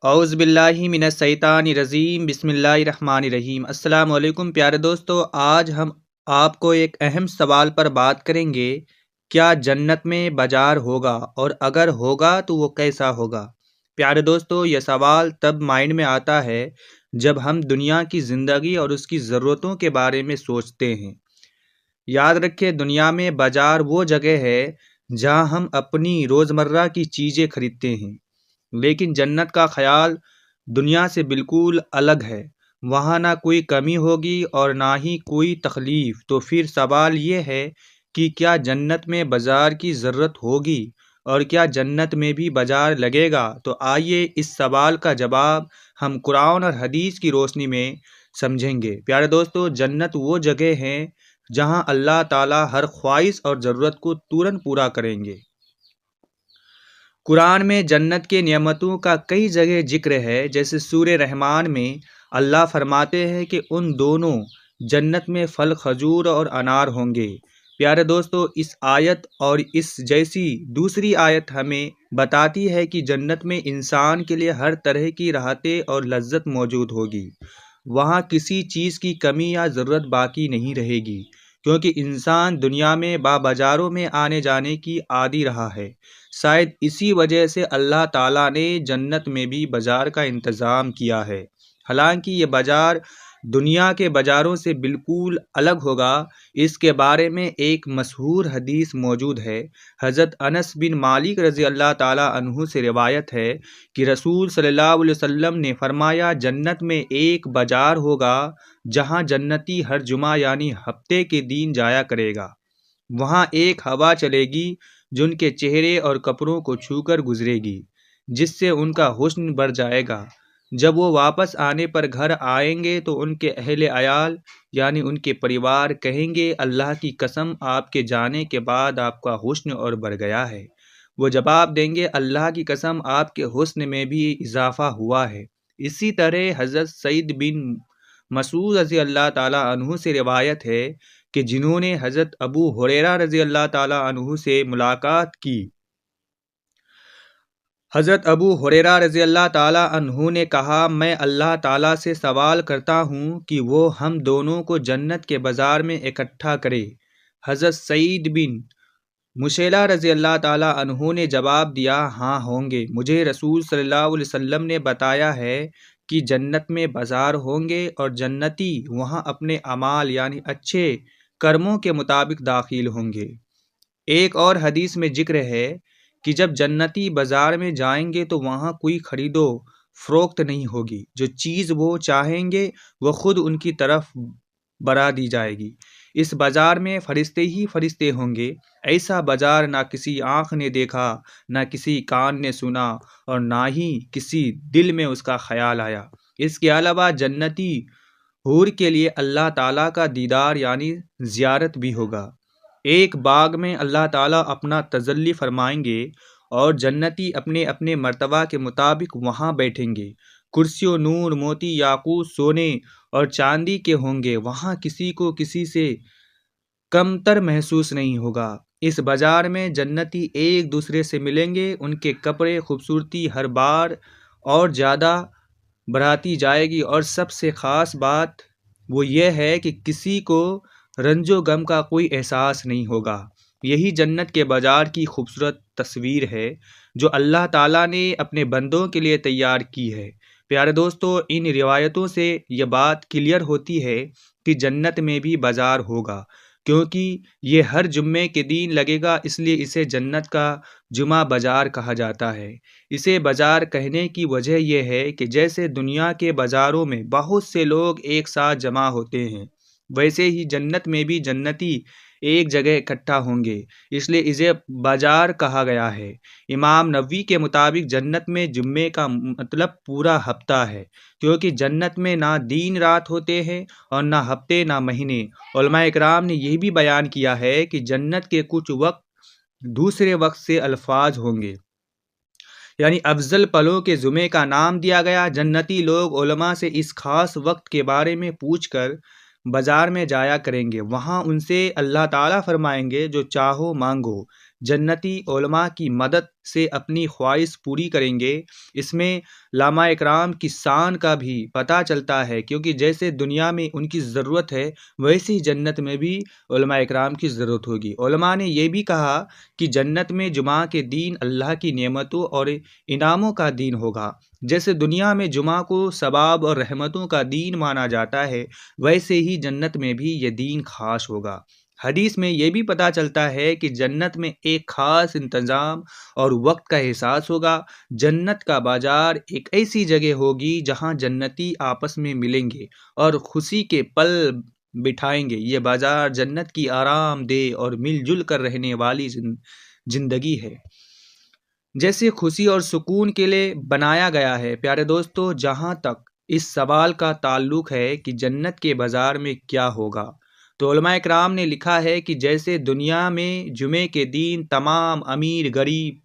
اعوذ باللہ من الشیطان الرجیم بسم اللہ الرحمن الرحیم۔ السلام علیکم پیارے دوستو، آج ہم آپ کو ایک اہم سوال پر بات کریں گے۔ کیا جنت میں بازار ہوگا، اور اگر ہوگا تو وہ کیسا ہوگا؟ پیارے دوستو، یہ سوال تب مائنڈ میں آتا ہے جب ہم دنیا کی زندگی اور اس کی ضرورتوں کے بارے میں سوچتے ہیں۔ یاد رکھیں، دنیا میں بازار وہ جگہ ہے جہاں ہم اپنی روزمرہ کی چیزیں خریدتے ہیں، لیکن جنت کا خیال دنیا سے بالکل الگ ہے۔ وہاں نہ کوئی کمی ہوگی اور نہ ہی کوئی تکلیف۔ تو پھر سوال یہ ہے کہ کیا جنت میں بازار کی ضرورت ہوگی، اور کیا جنت میں بھی بازار لگے گا؟ تو آئیے اس سوال کا جواب ہم قرآن اور حدیث کی روشنی میں سمجھیں گے۔ پیارے دوستو، جنت وہ جگہ ہے جہاں اللہ تعالیٰ ہر خواہش اور ضرورت کو تورنت پورا کریں گے۔ قرآن میں جنت کے نعمتوں کا کئی جگہ ذکر ہے، جیسے سورہ رحمان میں اللہ فرماتے ہیں کہ ان دونوں جنت میں پھل کھجور اور انار ہوں گے۔ پیارے دوستو، اس آیت اور اس جیسی دوسری آیت ہمیں بتاتی ہے کہ جنت میں انسان کے لیے ہر طرح کی راحتیں اور لذت موجود ہوگی۔ وہاں کسی چیز کی کمی یا ضرورت باقی نہیں رہے گی، کیونکہ انسان دنیا میں بازاروں میں آنے جانے کی عادی رہا ہے۔ شاید اسی وجہ سے اللہ تعالیٰ نے جنت میں بھی بازار کا انتظام کیا ہے، حالانکہ یہ بازار دنیا کے بازاروں سے بالکل الگ ہوگا۔ اس کے بارے میں ایک مشہور حدیث موجود ہے۔ حضرت انس بن مالک رضی اللہ تعالیٰ عنہ سے روایت ہے کہ رسول صلی اللہ علیہ وسلم نے فرمایا، جنت میں ایک بازار ہوگا جہاں جنتی ہر جمعہ یعنی ہفتے کے دن جایا کرے گا۔ وہاں ایک ہوا چلے گی جو ان کے چہرے اور کپڑوں کو چھو کر گزرے گی، جس سے ان کا حسن بڑھ جائے گا۔ جب وہ واپس آنے پر گھر آئیں گے تو ان کے اہل عیال یعنی ان کے پریوار کہیں گے، اللہ کی قسم، آپ کے جانے کے بعد آپ کا حسن اور بڑھ گیا ہے۔ وہ جواب دیں گے، اللہ کی قسم، آپ کے حسن میں بھی اضافہ ہوا ہے۔ اسی طرح حضرت سعید بن مسعود رضی اللہ تعالیٰ عنہ سے روایت ہے کہ جنہوں نے حضرت ابو ہریرہ رضی اللہ تعالیٰ عنہ سے ملاقات کی، حضرت ابو ہریرہ رضی اللہ تعالیٰ عنہ نے کہا، میں اللہ تعالیٰ سے سوال کرتا ہوں کہ وہ ہم دونوں کو جنت کے بازار میں اکٹھا کرے۔ حضرت سعید بن مسیلہ رضی اللہ تعالیٰ عنہ نے جواب دیا، ہاں ہوں گے۔ مجھے رسول صلی اللہ علیہ وسلم نے بتایا ہے کہ جنت میں بازار ہوں گے اور جنتی وہاں اپنے اعمال یعنی اچھے کرموں کے مطابق داخل ہوں گے۔ ایک اور حدیث میں ذکر ہے کہ جب جنتی بازار میں جائیں گے تو وہاں کوئی خرید و فروخت نہیں ہوگی۔ جو چیز وہ چاہیں گے وہ خود ان کی طرف برا دی جائے گی۔ اس بازار میں فرشتے ہی فرشتے ہوں گے۔ ایسا بازار نہ کسی آنکھ نے دیکھا، نہ کسی کان نے سنا، اور نہ ہی کسی دل میں اس کا خیال آیا۔ اس کے علاوہ جنتی حور کے لیے اللہ تعالیٰ کا دیدار یعنی زیارت بھی ہوگا۔ ایک باغ میں اللہ تعالیٰ اپنا تجلی فرمائیں گے اور جنتی اپنے اپنے مرتبہ کے مطابق وہاں بیٹھیں گے۔ کرسیوں نور، موتی، یاقوت، سونے اور چاندی کے ہوں گے۔ وہاں کسی کو کسی سے کمتر محسوس نہیں ہوگا۔ اس بازار میں جنتی ایک دوسرے سے ملیں گے، ان کے کپڑے خوبصورتی ہر بار اور زیادہ بڑھاتی جائے گی، اور سب سے خاص بات وہ یہ ہے کہ کسی کو رنج و غم کا کوئی احساس نہیں ہوگا۔ یہی جنت کے بازار کی خوبصورت تصویر ہے جو اللہ تعالیٰ نے اپنے بندوں کے لیے تیار کی ہے۔ پیارے دوستو، ان روایتوں سے یہ بات کلیئر ہوتی ہے کہ جنت میں بھی بازار ہوگا، کیونکہ یہ ہر جمعے کے دن لگے گا، اس لیے اسے جنت کا جمعہ بازار کہا جاتا ہے۔ اسے بازار کہنے کی وجہ یہ ہے کہ جیسے دنیا کے بازاروں میں بہت سے لوگ ایک ساتھ جمع ہوتے ہیں، ویسے ہی جنت میں بھی جنتی ایک جگہ اکٹھا ہوں گے، اس لیے اسے بازار کہا گیا ہے۔ امام نووی کے مطابق جنت میں جمعے کا مطلب پورا ہفتہ ہے، کیونکہ جنت میں نہ دن رات ہوتے ہیں اور نہ ہفتے نہ مہینے۔ علماء اکرام نے یہ بھی بیان کیا ہے کہ جنت کے کچھ وقت دوسرے وقت سے الفاظ ہوں گے، یعنی افضل پلوں کے جمعے کا نام دیا گیا۔ جنتی لوگ علماء سے اس خاص وقت کے بارے میں پوچھ کر بازار میں جایا کریں گے۔ وہاں ان سے اللہ تعالیٰ فرمائیں گے، جو چاہو مانگو، جنتی علماء کی مدد سے اپنی خواہش پوری کریں گے۔ اس میں علماء اکرام کی شان کا بھی پتہ چلتا ہے، کیونکہ جیسے دنیا میں ان کی ضرورت ہے ویسی جنت میں بھی علماء اکرام کی ضرورت ہوگی۔ علماء نے یہ بھی کہا کہ جنت میں جمعہ کے دین اللہ کی نعمتوں اور انعاموں کا دین ہوگا۔ جیسے دنیا میں جمعہ کو ثواب اور رحمتوں کا دین مانا جاتا ہے، ویسے ہی جنت میں بھی یہ دین خاص ہوگا۔ حدیث میں یہ بھی پتہ چلتا ہے کہ جنت میں ایک خاص انتظام اور وقت کا احساس ہوگا۔ جنت کا بازار ایک ایسی جگہ ہوگی جہاں جنتی آپس میں ملیں گے اور خوشی کے پل بٹھائیں گے۔ یہ بازار جنت کی آرام دہ اور مل جل کر رہنے والی زندگی ہے، جیسے خوشی اور سکون کے لیے بنایا گیا ہے۔ پیارے دوستو، جہاں تک اس سوال کا تعلق ہے کہ جنت کے بازار میں کیا ہوگا، تو علماء اکرام نے لکھا ہے کہ جیسے دنیا میں جمعے کے دن تمام امیر غریب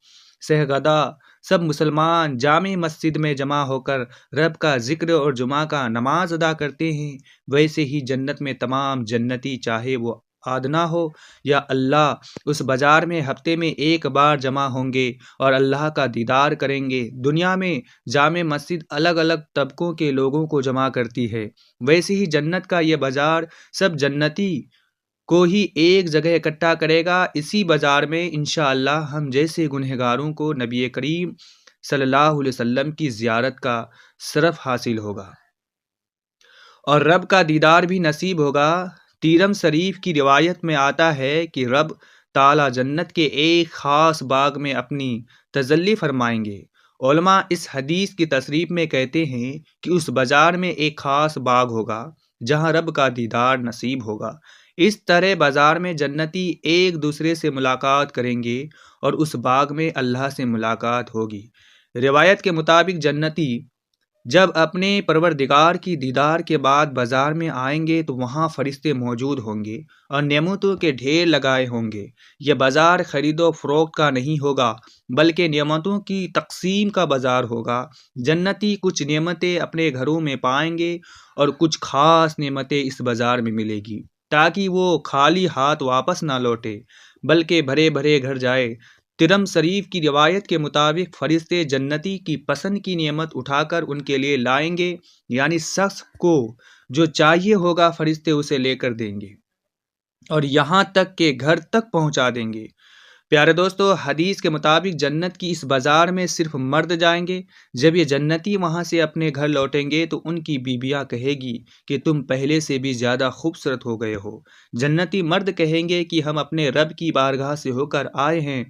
شہزادہ سب مسلمان جامع مسجد میں جمع ہو کر رب کا ذکر اور جمعہ کا نماز ادا کرتے ہیں، ویسے ہی جنت میں تمام جنتی چاہے وہ آدنا ہو یا اللہ اس بازار میں ہفتے میں ایک بار جمع ہوں گے اور اللہ کا دیدار کریں گے۔ دنیا میں جامع مسجد الگ الگ طبقوں کے لوگوں کو جمع کرتی ہے، ویسے ہی جنت کا یہ بازار سب جنتی کو ہی ایک جگہ اکٹھا کرے گا۔ اسی بازار میں انشاءاللہ ہم جیسے گنہگاروں کو نبی کریم صلی اللہ علیہ وسلم کی زیارت کا شرف حاصل ہوگا اور رب کا دیدار بھی نصیب ہوگا۔ تیرم شریف کی روایت میں آتا ہے کہ رب تعالیٰ جنت کے ایک خاص باغ میں اپنی تجلی فرمائیں گے۔ علماء اس حدیث کی تصریف میں کہتے ہیں کہ اس بازار میں ایک خاص باغ ہوگا جہاں رب کا دیدار نصیب ہوگا۔ اس طرح بازار میں جنتی ایک دوسرے سے ملاقات کریں گے اور اس باغ میں اللہ سے ملاقات ہوگی۔ روایت کے مطابق جنتی جب اپنے پروردگار کی دیدار کے بعد بازار میں آئیں گے تو وہاں فرشتے موجود ہوں گے اور نعمتوں کے ڈھیر لگائے ہوں گے۔ یہ بازار خرید و فروخت کا نہیں ہوگا بلکہ نعمتوں کی تقسیم کا بازار ہوگا۔ جنتی کچھ نعمتیں اپنے گھروں میں پائیں گے اور کچھ خاص نعمتیں اس بازار میں ملے گی، تاکہ وہ خالی ہاتھ واپس نہ لوٹے بلکہ بھرے بھرے گھر جائے۔ ترم شریف کی روایت کے مطابق فرشتے جنتی کی پسند کی نعمت اٹھا کر ان کے لیے لائیں گے، یعنی شخص کو جو چاہیے ہوگا فرشتے اسے لے کر دیں گے اور یہاں تک کہ گھر تک پہنچا دیں گے۔ پیارے دوستو، حدیث کے مطابق جنت کی اس بازار میں صرف مرد جائیں گے۔ جب یہ جنتی وہاں سے اپنے گھر لوٹیں گے تو ان کی بیویاں کہے گی کہ تم پہلے سے بھی زیادہ خوبصورت ہو گئے ہو۔ جنتی مرد کہیں گے کہ ہم اپنے رب کی بارگاہ سے ہو کر آئے ہیں۔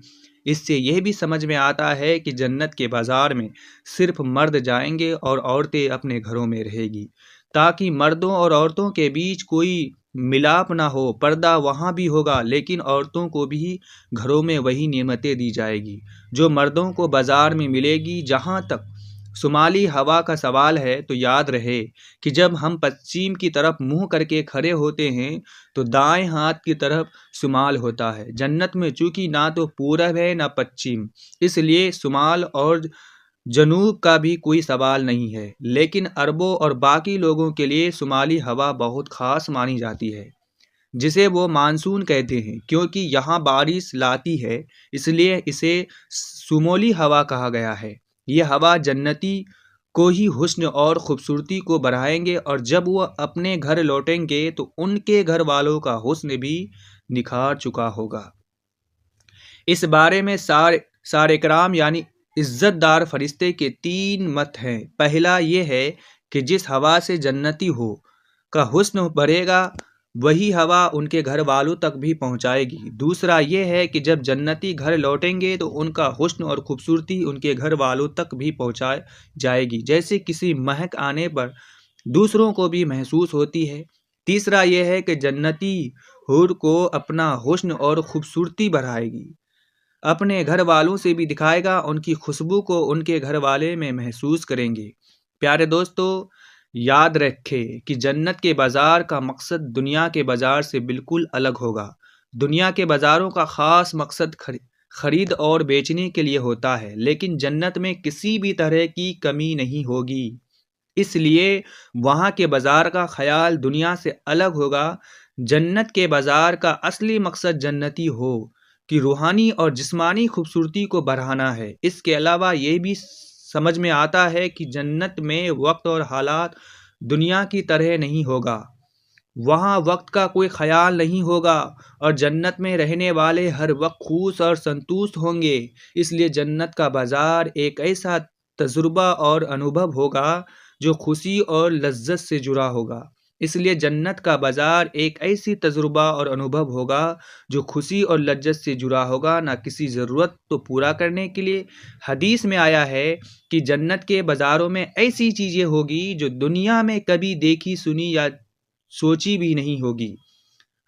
اس سے یہ بھی سمجھ میں آتا ہے کہ جنت کے بازار میں صرف مرد جائیں گے اور عورتیں اپنے گھروں میں رہیں گی، تاکہ مردوں اور عورتوں کے بیچ کوئی ملاپ نہ ہو۔ پردہ وہاں بھی ہوگا لیکن عورتوں کو بھی گھروں میں وہی نعمتیں دی جائے گی جو مردوں کو بازار میں ملے گی۔ جہاں تک شمالی ہوا کا سوال ہے تو یاد رہے کہ جب ہم پশ্چم کی طرف منہ کر کے کھڑے ہوتے ہیں تو دائیں ہاتھ کی طرف شمال ہوتا ہے۔ جنت میں چونکہ نہ تو پورب ہے نہ پশ্چم، اس لیے شمال اور جنوب کا بھی کوئی سوال نہیں ہے، لیکن عربوں اور باقی لوگوں کے لیے شمالی ہوا بہت خاص مانی جاتی ہے، جسے وہ مانسون کہتے ہیں۔ کیونکہ یہاں بارش لاتی ہے اس لیے اسے شمالی ہوا کہا گیا ہے۔ یہ ہوا جنتی کو ہی حسن اور خوبصورتی کو بڑھائیں گے اور جب وہ اپنے گھر لوٹیں گے تو ان کے گھر والوں کا حسن بھی نکھار چکا ہوگا۔ اس بارے میں سارے کرام یعنی عزت دار فرشتے کے 3 مت ہیں۔ پہلا یہ ہے کہ جس ہوا سے جنتی ہو کا حسن بڑھے گا وہی ہوا ان کے گھر والوں تک بھی پہنچائے گی۔ دوسرا یہ ہے کہ جب جنتی گھر لوٹیں گے تو ان کا حسن اور خوبصورتی ان کے گھر والوں تک بھی پہنچائی جائے گی، جیسے کسی مہک آنے پر دوسروں کو بھی محسوس ہوتی ہے۔ تیسرا یہ ہے کہ جنتی حور کو اپنا حسن اور خوبصورتی بڑھائے گی، اپنے گھر والوں سے بھی دکھائے گا، ان کی خوشبو کو ان کے گھر والے میں محسوس کریں گے۔ پیارے دوستو، یاد رکھے کہ جنت کے بازار کا مقصد دنیا کے بازار سے بالکل الگ ہوگا۔ دنیا کے بازاروں کا خاص مقصد خرید اور بیچنے کے لیے ہوتا ہے، لیکن جنت میں کسی بھی طرح کی کمی نہیں ہوگی، اس لیے وہاں کے بازار کا خیال دنیا سے الگ ہوگا۔ جنت کے بازار کا اصلی مقصد جنتی ہو کہ روحانی اور جسمانی خوبصورتی کو بڑھانا ہے۔ اس کے علاوہ یہ بھی سمجھ میں آتا ہے کہ جنت میں وقت اور حالات دنیا کی طرح نہیں ہوگا، وہاں وقت کا کوئی خیال نہیں ہوگا، اور جنت میں رہنے والے ہر وقت خوش اور سنتوشٹ ہوں گے۔ اس لیے جنت کا بازار ایک ایسا تجربہ اور انوبھو ہوگا جو خوشی اور لذت سے جڑا ہوگا۔ اس لیے جنت کا بازار ایک ایسی تجربہ اور انوبھو ہوگا جو خوشی اور لذت سے جڑا ہوگا، نہ کسی ضرورت کو پورا کرنے کے لیے۔ حدیث میں آیا ہے کہ جنت کے بازاروں میں ایسی چیزیں ہوگی جو دنیا میں کبھی دیکھی سنی یا سوچی بھی نہیں ہوگی۔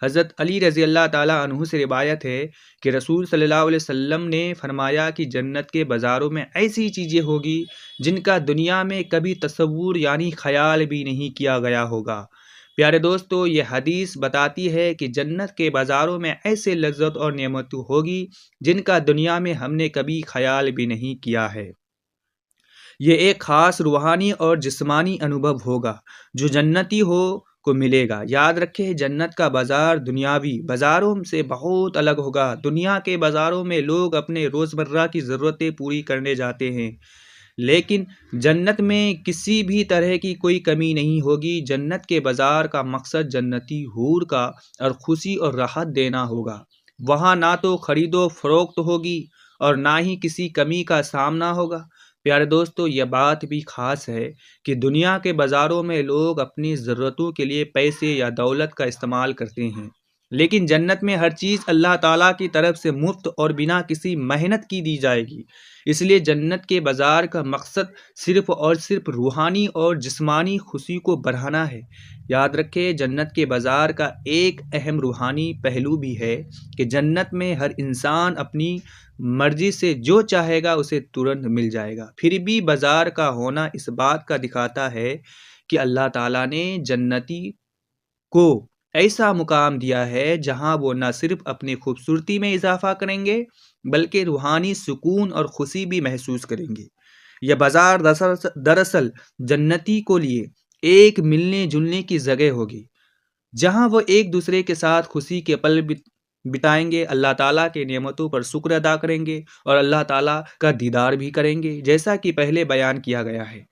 حضرت علی رضی اللہ تعالیٰ عنہ سے روایت ہے کہ رسول صلی اللہ علیہ وسلم نے فرمایا کہ جنت کے بازاروں میں ایسی چیزیں ہوگی جن کا دنیا میں کبھی تصور یعنی خیال بھی نہیں کیا گیا ہوگا۔ پیارے دوستو، یہ حدیث بتاتی ہے کہ جنت کے بازاروں میں ایسے لذت اور نعمتیں ہوگی جن کا دنیا میں ہم نے کبھی خیال بھی نہیں کیا ہے۔ یہ ایک خاص روحانی اور جسمانی انوبھو ہوگا جو جنتی کو ملے گا۔ یاد رکھیں، جنت کا بازار دنیاوی بازاروں سے بہت الگ ہوگا۔ دنیا کے بازاروں میں لوگ اپنے روزمرہ کی ضرورتیں پوری کرنے جاتے ہیں، لیکن جنت میں کسی بھی طرح کی کوئی کمی نہیں ہوگی۔ جنت کے بازار کا مقصد جنتی حور کا اور خوشی اور راحت دینا ہوگا۔ وہاں نہ تو خرید و فروخت ہوگی اور نہ ہی کسی کمی کا سامنا ہوگا۔ پیارے دوستو، یہ بات بھی خاص ہے کہ دنیا کے بازاروں میں لوگ اپنی ضرورتوں کے لیے پیسے یا دولت کا استعمال کرتے ہیں، لیکن جنت میں ہر چیز اللہ تعالیٰ کی طرف سے مفت اور بنا کسی محنت کی دی جائے گی۔ اس لیے جنت کے بازار کا مقصد صرف اور صرف روحانی اور جسمانی خوشی کو بڑھانا ہے۔ یاد رکھیں، جنت کے بازار کا ایک اہم روحانی پہلو بھی ہے کہ جنت میں ہر انسان اپنی مرضی سے جو چاہے گا اسے ترنت مل جائے گا۔ پھر بھی بازار کا ہونا اس بات کا دکھاتا ہے کہ اللہ تعالیٰ نے جنتی کو ایسا مقام دیا ہے جہاں وہ نہ صرف اپنی خوبصورتی میں اضافہ کریں گے بلکہ روحانی سکون اور خوشی بھی محسوس کریں گے۔ یہ بازار دراصل جنتی کو لیے ایک ملنے جلنے کی جگہ ہوگی جہاں وہ ایک دوسرے کے ساتھ خوشی کے پل بتائیں گے، اللہ تعالیٰ کے نعمتوں پر شکر ادا کریں گے اور اللہ تعالیٰ کا دیدار بھی کریں گے، جیسا کہ پہلے بیان کیا گیا ہے۔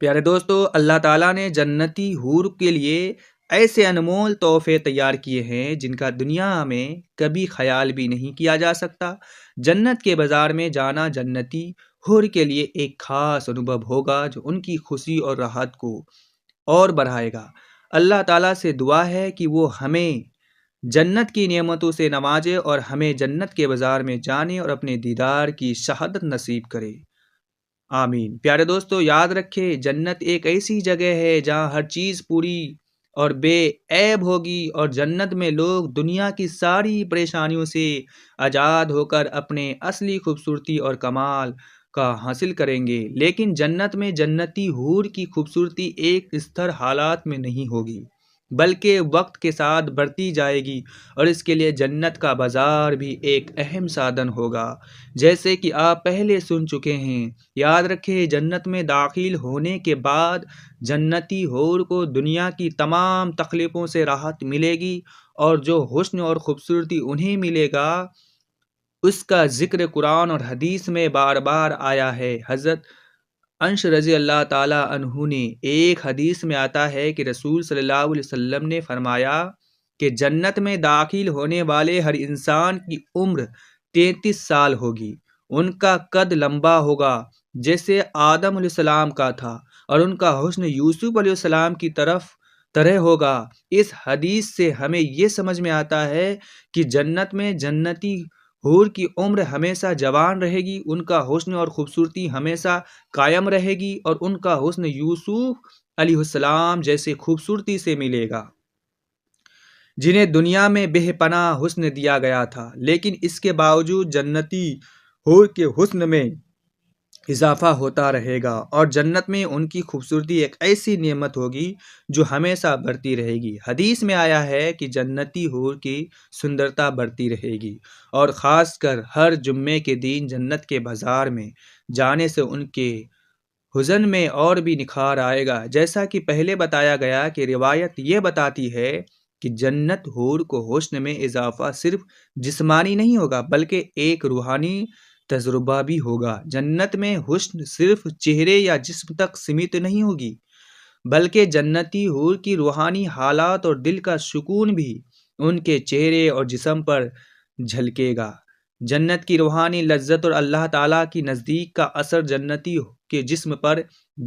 پیارے دوستو، اللہ تعالیٰ نے جنتی حور کے لیے ایسے انمول تحفے تیار کیے ہیں جن کا دنیا میں کبھی خیال بھی نہیں کیا جا سکتا۔ جنت کے بازار میں جانا جنتی حور کے لیے ایک خاص انوبھو ہوگا جو ان کی خوشی اور راحت کو اور بڑھائے گا۔ اللہ تعالیٰ سے دعا ہے کہ وہ ہمیں جنت کی نعمتوں سے نوازے اور ہمیں جنت کے بازار میں جانے اور اپنے دیدار کی شہادت نصیب کرے، آمین۔ پیارے دوستو، یاد رکھیں، جنت ایک ایسی جگہ ہے جہاں ہر چیز پوری اور بے عیب ہوگی، اور جنت میں لوگ دنیا کی ساری پریشانیوں سے آزاد ہو کر اپنے اصلی خوبصورتی اور کمال کا حاصل کریں گے۔ لیکن جنت میں جنتی حور کی خوبصورتی ایک استھر حالات میں نہیں ہوگی بلکہ وقت کے ساتھ بڑھتی جائے گی، اور اس کے لیے جنت کا بازار بھی ایک اہم سادن ہوگا، جیسے کہ آپ پہلے سن چکے ہیں۔ یاد رکھیں، جنت میں داخل ہونے کے بعد جنتی حور کو دنیا کی تمام تکلیفوں سے راحت ملے گی، اور جو حسن اور خوبصورتی انہیں ملے گا اس کا ذکر قرآن اور حدیث میں بار بار آیا ہے۔ حضرت انس رضی اللہ تعالیٰ عنہ نے ایک حدیث میں آتا ہے کہ رسول صلی اللہ علیہ وسلم نے فرمایا کہ جنت میں داخل ہونے والے ہر انسان کی عمر 33 سال ہوگی، ان کا قد لمبا ہوگا جیسے آدم علیہ السلام کا تھا، اور ان کا حسن یوسف علیہ السلام کی طرح ہوگا۔ اس حدیث سے ہمیں یہ سمجھ میں آتا ہے کہ جنت میں جنتی حور کی عمر ہمیشہ جوان رہے گی، ان کا حسن اور خوبصورتی ہمیشہ قائم رہے گی، اور ان کا حسن یوسف علیہ السلام جیسے خوبصورتی سے ملے گا جنہیں دنیا میں بے پناہ حسن دیا گیا تھا۔ لیکن اس کے باوجود جنتی حور کے حسن میں اضافہ ہوتا رہے گا، اور جنت میں ان کی خوبصورتی ایک ایسی نعمت ہوگی جو ہمیشہ بڑھتی رہے گی۔ حدیث میں آیا ہے کہ جنتی حور کی سندرتا بڑھتی رہے گی، اور خاص کر ہر جمعے کے دن جنت کے بازار میں جانے سے ان کے حسن میں اور بھی نکھار آئے گا۔ جیسا کہ پہلے بتایا گیا کہ روایت یہ بتاتی ہے کہ جنت حور کو حسن میں اضافہ صرف جسمانی نہیں ہوگا بلکہ ایک روحانی تجربہ بھی ہوگا۔ جنت میں حسن صرف چہرے یا جسم تک سمت نہیں ہوگی بلکہ جنتی حور کی روحانی حالات اور دل کا سکون بھی ان کے چہرے اور جسم پر جھلکے گا۔ جنت کی روحانی لذت اور اللہ تعالیٰ کی نزدیک کا اثر جنتی کے جسم پر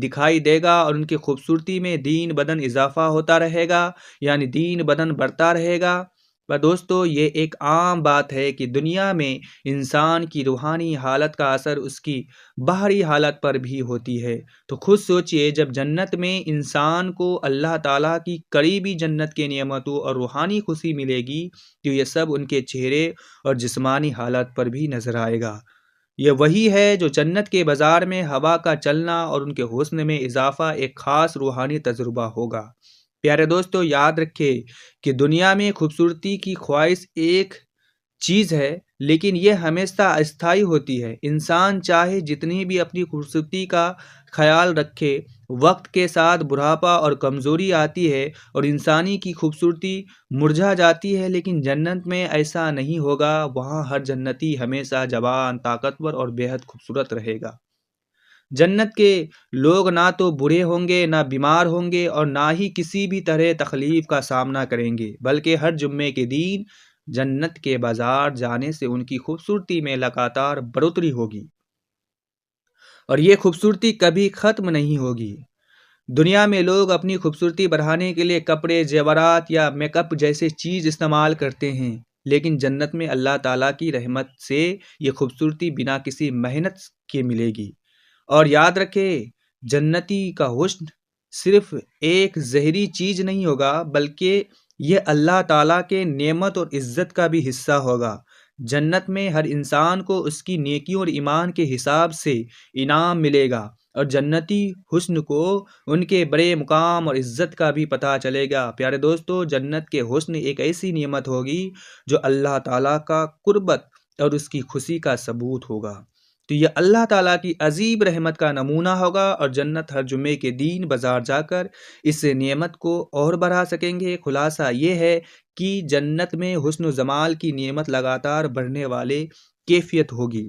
دکھائی دے گا اور ان کی خوبصورتی میں دین بدن اضافہ ہوتا رہے گا، یعنی دین بدن بڑھتا رہے گا۔ پر دوستو، یہ ایک عام بات ہے کہ دنیا میں انسان کی روحانی حالت کا اثر اس کی باہری حالت پر بھی ہوتی ہے۔ تو خود سوچئے، جب جنت میں انسان کو اللہ تعالیٰ کی قریبی جنت کے نعمتوں اور روحانی خوشی ملے گی تو یہ سب ان کے چہرے اور جسمانی حالت پر بھی نظر آئے گا۔ یہ وہی ہے جو جنت کے بازار میں ہوا کا چلنا اور ان کے حسن میں اضافہ ایک خاص روحانی تجربہ ہوگا۔ پیارے دوستو، یاد رکھے کہ دنیا میں خوبصورتی کی خواہش ایک چیز ہے، لیکن یہ ہمیشہ استھائی ہوتی ہے۔ انسان چاہے جتنی بھی اپنی خوبصورتی کا خیال رکھے، وقت کے ساتھ بڑھاپا اور کمزوری آتی ہے اور انسانی کی خوبصورتی مرجھا جاتی ہے، لیکن جنت میں ایسا نہیں ہوگا۔ وہاں ہر جنتی ہمیشہ جوان، طاقتور اور بے حد خوبصورت رہے گا۔ جنت کے لوگ نہ تو بوڑھے ہوں گے، نہ بیمار ہوں گے اور نہ ہی کسی بھی طرح تکلیف کا سامنا کریں گے، بلکہ ہر جمعے کے دن جنت کے بازار جانے سے ان کی خوبصورتی میں لگاتار بڑھوتری ہوگی اور یہ خوبصورتی کبھی ختم نہیں ہوگی۔ دنیا میں لوگ اپنی خوبصورتی بڑھانے کے لیے کپڑے، زیورات یا میک اپ جیسے چیز استعمال کرتے ہیں، لیکن جنت میں اللہ تعالیٰ کی رحمت سے یہ خوبصورتی بنا کسی محنت کے ملے گی۔ اور یاد رکھے، جنتی کا حسن صرف ایک ظاہری چیز نہیں ہوگا بلکہ یہ اللہ تعالیٰ کے نعمت اور عزت کا بھی حصہ ہوگا۔ جنت میں ہر انسان کو اس کی نیکیوں اور ایمان کے حساب سے انعام ملے گا اور جنتی حسن کو ان کے بڑے مقام اور عزت کا بھی پتہ چلے گا۔ پیارے دوستو، جنت کے حسن ایک ایسی نعمت ہوگی جو اللہ تعالیٰ کا قربت اور اس کی خوشی کا ثبوت ہوگا۔ تو یہ اللہ تعالیٰ کی عظیم رحمت کا نمونہ ہوگا اور جنت ہر جمعے کے دن بازار جا کر اس نعمت کو اور بڑھا سکیں گے۔ خلاصہ یہ ہے کہ جنت میں حسن و جمال کی نعمت لگاتار بڑھنے والے کیفیت ہوگی۔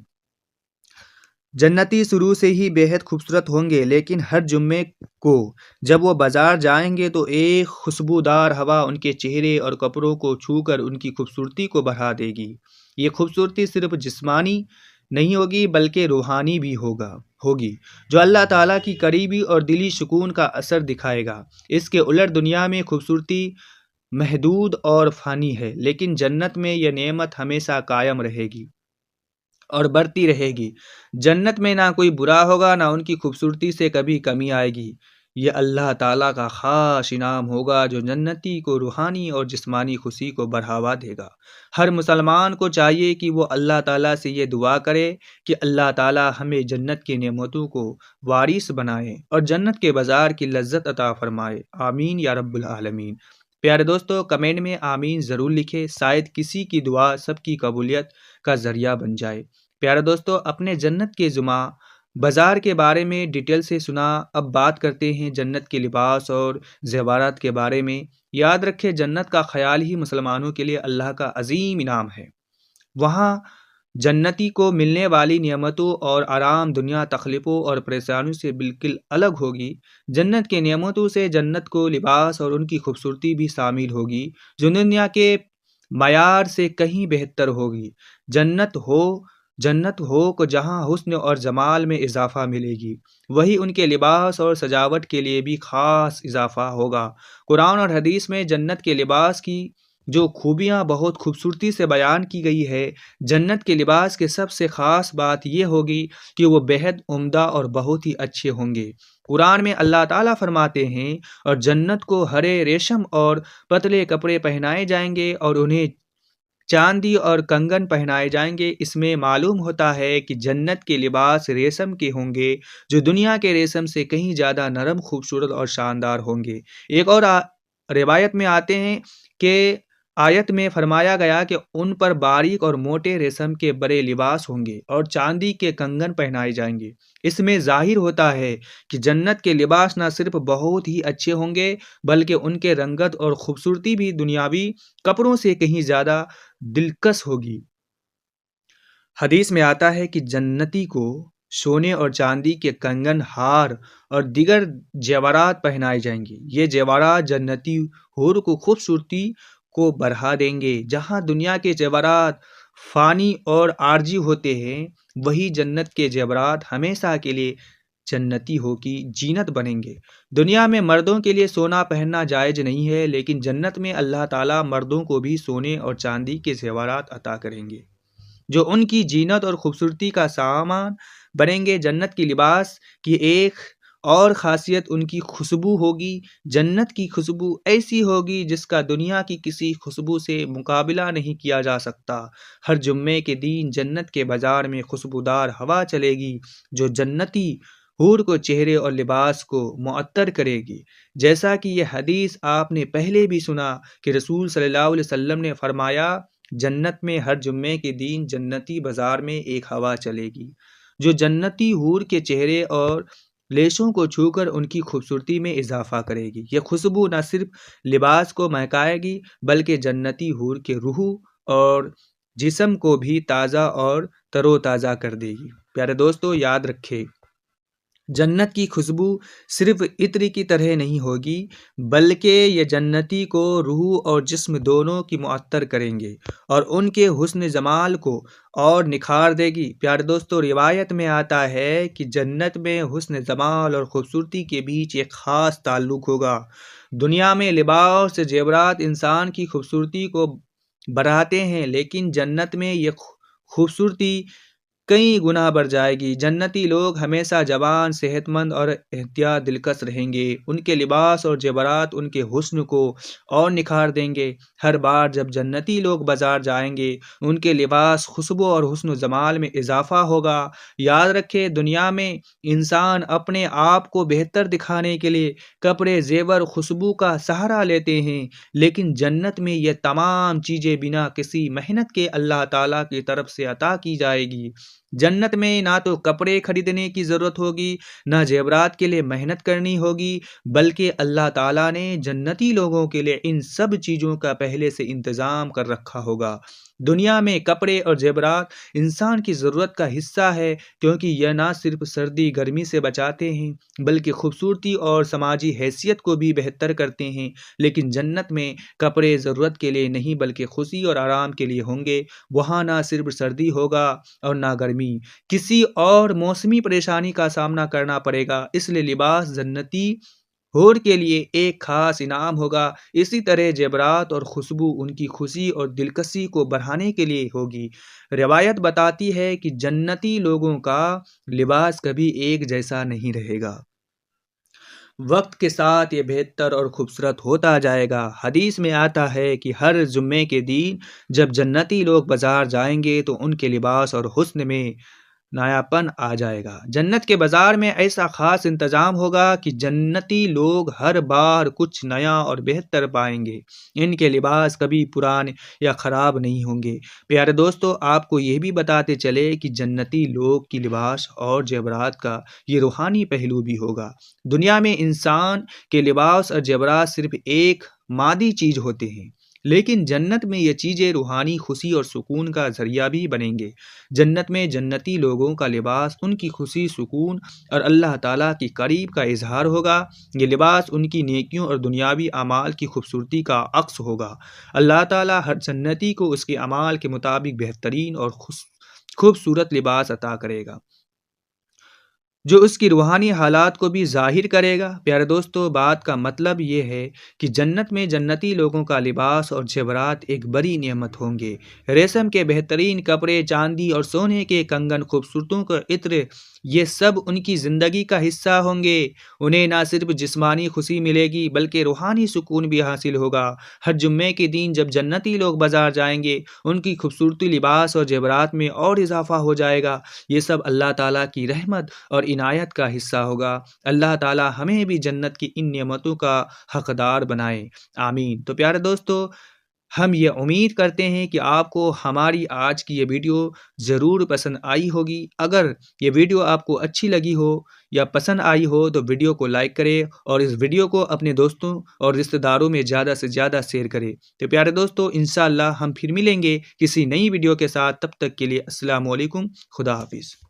جنتی شروع سے ہی بے حد خوبصورت ہوں گے، لیکن ہر جمعے کو جب وہ بازار جائیں گے تو ایک خوشبودار ہوا ان کے چہرے اور کپڑوں کو چھو کر ان کی خوبصورتی کو بڑھا دے گی۔ یہ خوبصورتی صرف جسمانی نہیں ہوگی بلکہ روحانی بھی ہوگی، جو اللہ تعالیٰ کی قریبی اور دلی سکون کا اثر دکھائے گا۔ اس کے الٹ دنیا میں خوبصورتی محدود اور فانی ہے، لیکن جنت میں یہ نعمت ہمیشہ قائم رہے گی اور بڑھتی رہے گی۔ جنت میں نہ کوئی برا ہوگا، نہ ان کی خوبصورتی سے کبھی کمی آئے گی۔ یہ اللہ تعالیٰ کا خاص انعام ہوگا جو جنتی کو روحانی اور جسمانی خوشی کو بڑھاوا دے گا۔ ہر مسلمان کو چاہیے کہ وہ اللہ تعالیٰ سے یہ دعا کرے کہ اللہ تعالیٰ ہمیں جنت کی نعمتوں کو وارث بنائے اور جنت کے بازار کی لذت عطا فرمائے۔ آمین یا رب العالمین۔ پیارے دوستو، کمنٹ میں آمین ضرور لکھیں، شاید کسی کی دعا سب کی قبولیت کا ذریعہ بن جائے۔ پیارے دوستو، اپنے جنت کے جمعہ بازار کے بارے میں ڈیٹیل سے سنا، اب بات کرتے ہیں جنت کے لباس اور زیورات کے بارے میں۔ یاد رکھیں، جنت کا خیال ہی مسلمانوں کے لیے اللہ کا عظیم انعام ہے۔ وہاں جنتی کو ملنے والی نعمتوں اور آرام دنیا تکلیفوں اور پریشانیوں سے بالکل الگ ہوگی۔ جنت کے نعمتوں سے جنت کو لباس اور ان کی خوبصورتی بھی شامل ہوگی جو دنیا کے معیار سے کہیں بہتر ہوگی۔ جنت ہو کو جہاں حسن اور جمال میں اضافہ ملے گی، وہی ان کے لباس اور سجاوٹ کے لیے بھی خاص اضافہ ہوگا۔ قرآن اور حدیث میں جنت کے لباس کی جو خوبیاں بہت خوبصورتی سے بیان کی گئی ہے۔ جنت کے لباس کے سب سے خاص بات یہ ہوگی کہ وہ بے حد عمدہ اور بہت ہی اچھے ہوں گے۔ قرآن میں اللہ تعالیٰ فرماتے ہیں، اور جنت کو ہرے ریشم اور پتلے کپڑے پہنائے جائیں گے اور انہیں چاندی اور کنگن پہنائے جائیں گے۔ اس میں معلوم ہوتا ہے کہ جنت کے لباس ریشم کے ہوں گے جو دنیا کے ریشم سے کہیں زیادہ نرم، خوبصورت اور شاندار ہوں گے۔ ایک اور روایت میں آتے ہیں کہ آیت میں فرمایا گیا کہ ان پر باریک اور موٹے ریشم کے بڑے لباس ہوں گے اور چاندی کے کنگن پہنائے جائیں گے۔ اس میں ظاہر ہوتا ہے کہ جنت کے لباس نہ صرف بہت ہی اچھے ہوں گے بلکہ ان کے رنگت اور خوبصورتی بھی دنیاوی کپڑوں سے کہیں زیادہ دلکش ہوگی۔ حدیث میں آتا ہے کہ جنتی کو سونے اور چاندی کے کنگن، ہار اور دیگر زیورات پہنائے جائیں گے۔ یہ زیورات جنتی حور کو خوبصورتی کو بڑھا دیں گے۔ جہاں دنیا کے زیورات فانی اور عارضی ہوتے ہیں، وہی جنت کے زیورات ہمیشہ کے لیے جنتی ہو کی زینت بنیں گے۔ دنیا میں مردوں کے لیے سونا پہننا جائز نہیں ہے، لیکن جنت میں اللہ تعالیٰ مردوں کو بھی سونے اور چاندی کے زیورات عطا کریں گے جو ان کی زینت اور خوبصورتی کا سامان بنیں گے۔ جنت کی لباس کی ایک اور خاصیت ان کی خوشبو ہوگی۔ جنت کی خوشبو ایسی ہوگی جس کا دنیا کی کسی خوشبو سے مقابلہ نہیں کیا جا سکتا۔ ہر جمعے کے دن جنت کے بازار میں خوشبودار ہوا چلے گی جو جنتی حور کو چہرے اور لباس کو معطر کرے گی۔ جیسا کہ یہ حدیث آپ نے پہلے بھی سنا کہ رسول صلی اللہ علیہ وسلم نے فرمایا، جنت میں ہر جمعے کے دن جنتی بازار میں ایک ہوا چلے گی جو جنتی حور کے چہرے اور لیشوں کو چھو کر ان کی خوبصورتی میں اضافہ کرے گی۔ یہ خوشبو نہ صرف لباس کو مہکائے گی بلکہ جنتی حور کے روح اور جسم کو بھی تازہ اور تر و تازہ کر دے گی۔ پیارے دوستو، یاد رکھے، جنت کی خوشبو صرف عطر کی طرح نہیں ہوگی بلکہ یہ جنتی کو روح اور جسم دونوں کی معطر کریں گے اور ان کے حسن جمال کو اور نکھار دے گی۔ پیارے دوستو، روایت میں آتا ہے کہ جنت میں حسن جمال اور خوبصورتی کے بیچ ایک خاص تعلق ہوگا۔ دنیا میں لباس سے زیورات انسان کی خوبصورتی کو بڑھاتے ہیں، لیکن جنت میں یہ خوبصورتی کئی گنا بڑھ جائے گی۔ جنتی لوگ ہمیشہ جوان، صحت مند اور احتیاط دلکش رہیں گے۔ ان کے لباس اور زیورات ان کے حسن کو اور نکھار دیں گے۔ ہر بار جب جنتی لوگ بازار جائیں گے، ان کے لباس، خوشبو اور حسن و جمال میں اضافہ ہوگا۔ یاد رکھے، دنیا میں انسان اپنے آپ کو بہتر دکھانے کے لیے کپڑے، زیور، خوشبو کا سہارا لیتے ہیں، لیکن جنت میں یہ تمام چیزیں بنا کسی محنت کے اللہ تعالیٰ کی طرف سے عطا کی جائے گی۔ جنت میں نہ تو کپڑے خریدنے کی ضرورت ہوگی، نہ زیورات کے لیے محنت کرنی ہوگی، بلکہ اللہ تعالیٰ نے جنتی لوگوں کے لیے ان سب چیزوں کا پہلے سے انتظام کر رکھا ہوگا۔ دنیا میں کپڑے اور زیورات انسان کی ضرورت کا حصہ ہے، کیونکہ یہ نہ صرف سردی گرمی سے بچاتے ہیں بلکہ خوبصورتی اور سماجی حیثیت کو بھی بہتر کرتے ہیں۔ لیکن جنت میں کپڑے ضرورت کے لیے نہیں بلکہ خوشی اور آرام کے لیے ہوں گے۔ وہاں نہ صرف سردی ہوگا اور نہ گرمی، کسی اور موسمی پریشانی کا سامنا کرنا پڑے گا، اس لیے لباس جنتی حور کے لیے ایک خاص انعام ہوگا۔ اسی طرح زیورات اور خوشبو ان کی خوشی اور دلکشی کو بڑھانے کے لیے ہوگی۔ روایت بتاتی ہے کہ جنتی لوگوں کا لباس کبھی ایک جیسا نہیں رہے گا۔ وقت کے ساتھ یہ بہتر اور خوبصورت ہوتا جائے گا۔ حدیث میں آتا ہے کہ ہر جمعے کے دن جب جنتی لوگ بازار جائیں گے تو ان کے لباس اور حسن میں نایاپن آ جائے گا۔ جنت کے بازار میں ایسا خاص انتظام ہوگا کہ جنتی لوگ ہر بار کچھ نیا اور بہتر پائیں گے۔ ان کے لباس کبھی پرانے یا خراب نہیں ہوں گے۔ پیارے دوستو، آپ کو یہ بھی بتاتے چلے کہ جنتی لوگ کی لباس اور زیورات کا یہ روحانی پہلو بھی ہوگا۔ دنیا میں انسان کے لباس اور زیورات صرف ایک مادی چیز ہوتے ہیں، لیکن جنت میں یہ چیزیں روحانی خوشی اور سکون کا ذریعہ بھی بنیں گے۔ جنت میں جنتی لوگوں کا لباس ان کی خوشی، سکون اور اللہ تعالیٰ کی قریب کا اظہار ہوگا۔ یہ لباس ان کی نیکیوں اور دنیاوی اعمال کی خوبصورتی کا عکس ہوگا۔ اللہ تعالیٰ ہر جنتی کو اس کے اعمال کے مطابق بہترین اور خوبصورت لباس عطا کرے گا جو اس کی روحانی حالات کو بھی ظاہر کرے گا۔ پیارے دوستو، بات کا مطلب یہ ہے کہ جنت میں جنتی لوگوں کا لباس اور زیورات ایک بڑی نعمت ہوں گے۔ ریشم کے بہترین کپڑے، چاندی اور سونے کے کنگن، خوبصورتوں کا عطر، یہ سب ان کی زندگی کا حصہ ہوں گے۔ انہیں نہ صرف جسمانی خوشی ملے گی بلکہ روحانی سکون بھی حاصل ہوگا۔ ہر جمعے کے دن جب جنتی لوگ بازار جائیں گے، ان کی خوبصورتی، لباس اور زیورات میں اور اضافہ ہو جائے گا۔ یہ سب اللہ تعالیٰ کی رحمت اور عنایت کا حصہ ہوگا۔ اللہ تعالیٰ ہمیں بھی جنت کی ان نعمتوں کا حقدار بنائے، آمین۔ تو پیارے دوستو، ہم یہ امید کرتے ہیں کہ آپ کو ہماری آج کی یہ ویڈیو ضرور پسند آئی ہوگی۔ اگر یہ ویڈیو آپ کو اچھی لگی ہو یا پسند آئی ہو تو ویڈیو کو لائک کریں اور اس ویڈیو کو اپنے دوستوں اور رشتہ داروں میں زیادہ سے زیادہ شیئر کریں۔ تو پیارے دوستو، انشاءاللہ ہم پھر ملیں گے کسی نئی ویڈیو کے ساتھ۔ تب تک کے لیے السلام علیکم، خدا حافظ۔